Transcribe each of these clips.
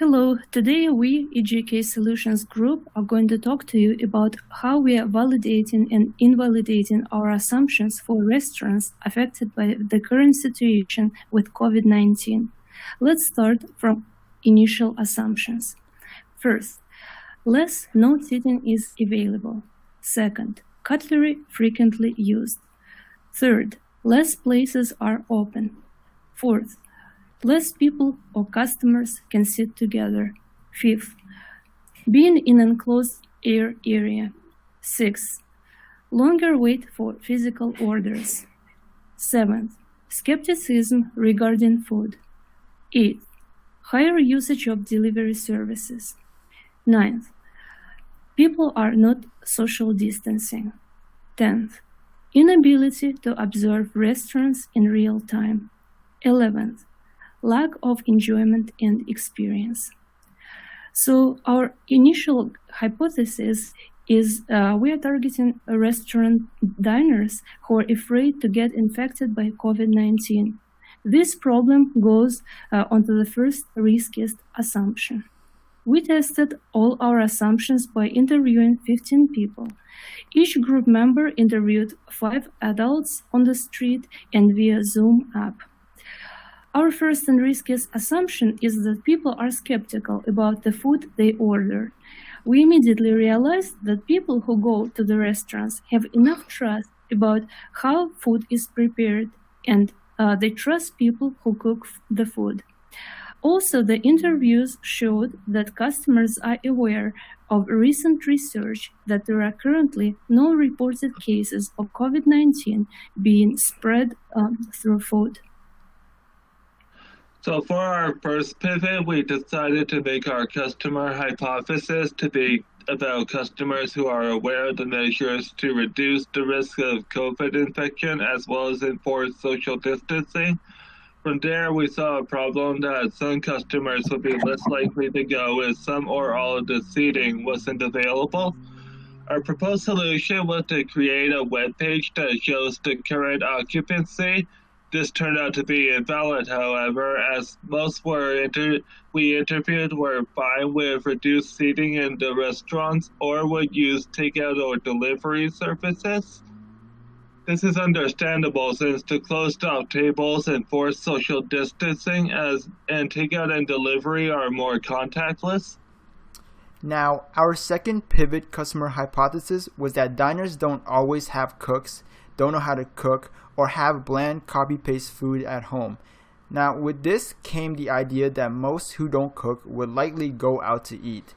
Hello, today we, eJK Solutions Group, are going to talk to you about how we are validating and invalidating our assumptions for restaurants affected by the current situation with COVID-19. Let's start from initial assumptions. First, less no seating is available. Second, cutlery frequently used. Third, less places are open. Fourth, less people or customers can sit together. Fifth, being in an enclosed air area. Sixth, longer wait for physical orders. Seventh, skepticism regarding food. Eighth, higher usage of delivery services. Ninth, people are not social distancing. 10th, inability to observe restaurants in real time. 11th, lack of enjoyment and experience. So our initial hypothesis is we are targeting restaurant diners who are afraid to get infected by COVID-19. This problem goes onto the first riskiest assumption. We tested all our assumptions by interviewing 15 people. Each group member interviewed 5 adults on the street and via Zoom app. Our first and riskiest assumption is that people are skeptical about the food they order. We immediately realized that people who go to the restaurants have enough trust about how food is prepared, and they trust people who cook the food. Also, the interviews showed that customers are aware of recent research that there are currently no reported cases of COVID-19 being spread through food. So for our first pivot, we decided to make our customer hypothesis to be about customers who are aware of the measures to reduce the risk of COVID infection as well as enforce social distancing. From there, we saw a problem that some customers would be less likely to go if some or all of the seating wasn't available. Our proposed solution was to create a web page that shows the current occupancy. This turned out to be invalid, however, as most we interviewed were fine with reduced seating in the restaurants or would use takeout or delivery services. This is understandable since the closed-off tables enforce social distancing and takeout and delivery are more contactless. Now, our second pivot customer hypothesis was that diners don't always have cooks, don't know how to cook, or have bland copy-paste food at home. Now, with this came the idea that most who don't cook would likely go out to eat.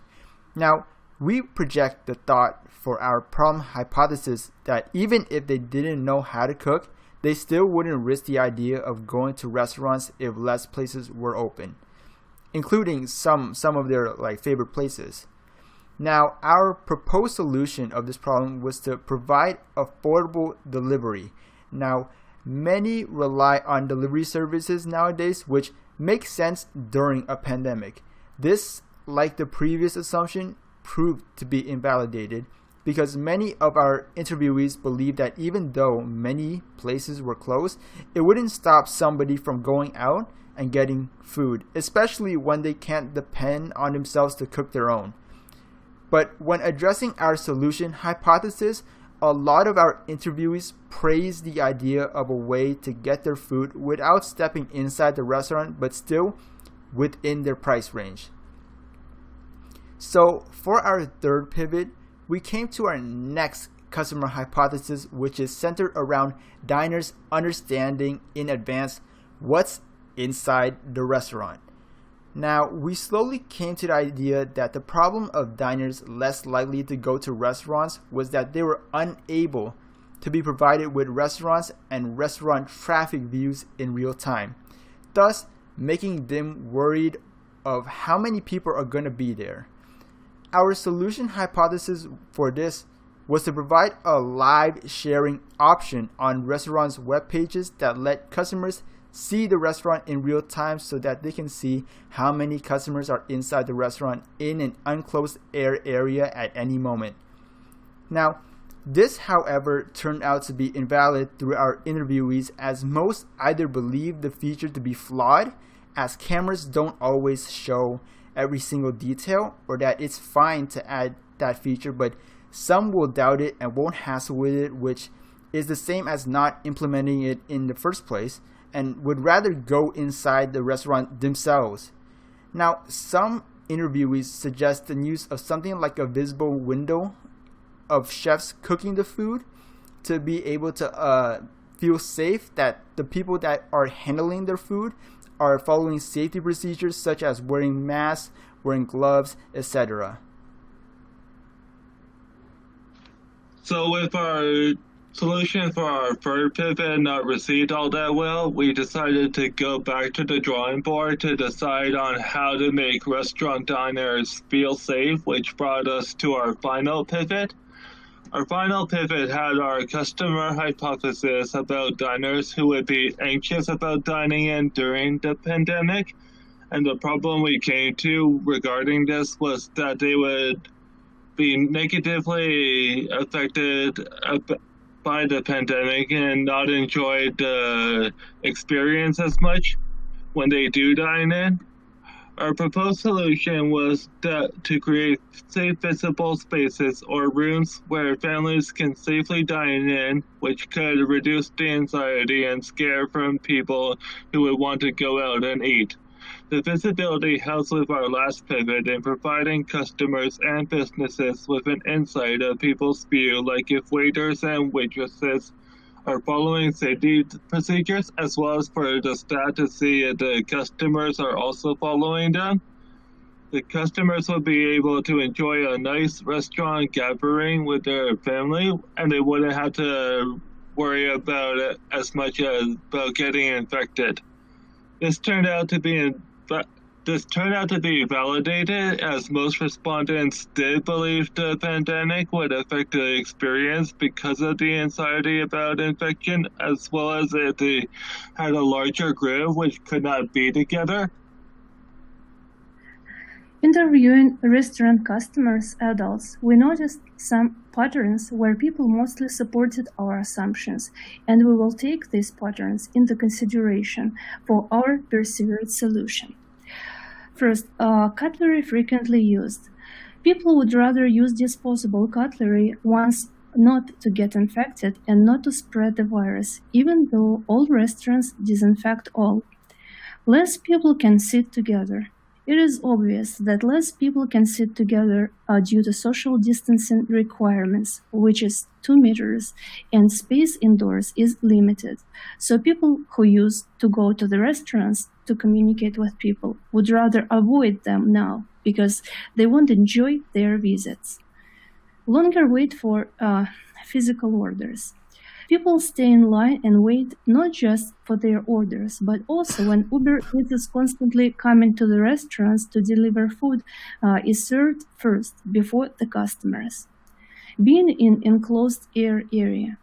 Now, we project the thought for our problem hypothesis that even if they didn't know how to cook, they still wouldn't risk the idea of going to restaurants if less places were open, including some of their favorite places. Now, our proposed solution of this problem was to provide affordable delivery. Now, many rely on delivery services nowadays, which makes sense during a pandemic. This, like the previous assumption, proved to be invalidated because many of our interviewees believe that even though many places were closed, it wouldn't stop somebody from going out and getting food, especially when they can't depend on themselves to cook their own. But when addressing our solution hypothesis, a lot of our interviewees praised the idea of a way to get their food without stepping inside the restaurant, but still within their price range. So for our third pivot, we came to our next customer hypothesis, which is centered around diners understanding in advance what's inside the restaurant. Now, we slowly came to the idea that the problem of diners less likely to go to restaurants was that they were unable to be provided with restaurants and restaurant traffic views in real time, thus making them worried of how many people are going to be there. Our solution hypothesis for this was to provide a live sharing option on restaurants' web pages that let customers see the restaurant in real time so that they can see how many customers are inside the restaurant in an enclosed air area at any moment. Now, this, however, turned out to be invalid through our interviewees, as most either believe the feature to be flawed, as cameras don't always show every single detail, or that it's fine to add that feature, but some will doubt it and won't hassle with it, which is the same as not implementing it in the first place, and would rather go inside the restaurant themselves. Now, some interviewees suggest the use of something like a visible window of chefs cooking the food to be able to feel safe that the people that are handling their food are following safety procedures such as wearing masks, wearing gloves, etc. So with our solution for our third pivot not received all that well, we decided to go back to the drawing board to decide on how to make restaurant diners feel safe, which brought us to our final pivot. Our final pivot had our customer hypothesis about diners who would be anxious about dining in during the pandemic. And the problem we came to regarding this was that they would be negatively affected by the pandemic and not enjoy the experience as much when they do dine in. Our proposed solution was to create safe visible spaces or rooms where families can safely dine in, which could reduce the anxiety and scare from people who would want to go out and eat. The visibility helps with our last pivot in providing customers and businesses with an insight of people's view, like if waiters and waitresses are following safety procedures, as well as for the staff to see if the customers are also following them. The customers will be able to enjoy a nice restaurant gathering with their family, and they wouldn't have to worry about it as much as about getting infected. This turned out to be validated, as most respondents did believe the pandemic would affect the experience because of the anxiety about infection, as well as if they had a larger group which could not be together. Interviewing restaurant customers, adults, we noticed some patterns where people mostly supported our assumptions, and we will take these patterns into consideration for our persevered solution. First, cutlery frequently used. People would rather use disposable cutlery once not to get infected and not to spread the virus, even though all restaurants disinfect all. Less people can sit together. It is obvious that less people can sit together due to social distancing requirements, which is 2 meters, and space indoors is limited. So people who used to go to the restaurants to communicate with people would rather avoid them now because they won't enjoy their visits. Longer wait for physical orders. People stay in line and wait not just for their orders, but also when Uber Eats is constantly coming to the restaurants to deliver food is served first before the customers. Being in enclosed air area.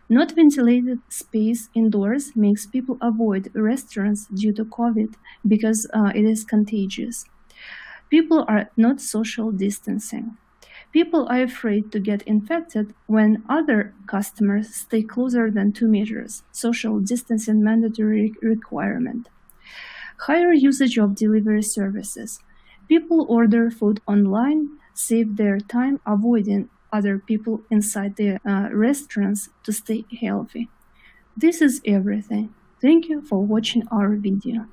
Not ventilated space indoors makes people avoid restaurants due to COVID because it is contagious. People are not social distancing. People are afraid to get infected when other customers stay closer than 2 meters, social distancing mandatory requirement. Higher usage of delivery services. People order food online, save their time avoiding other people inside the restaurants to stay healthy. This is everything. Thank you for watching our video.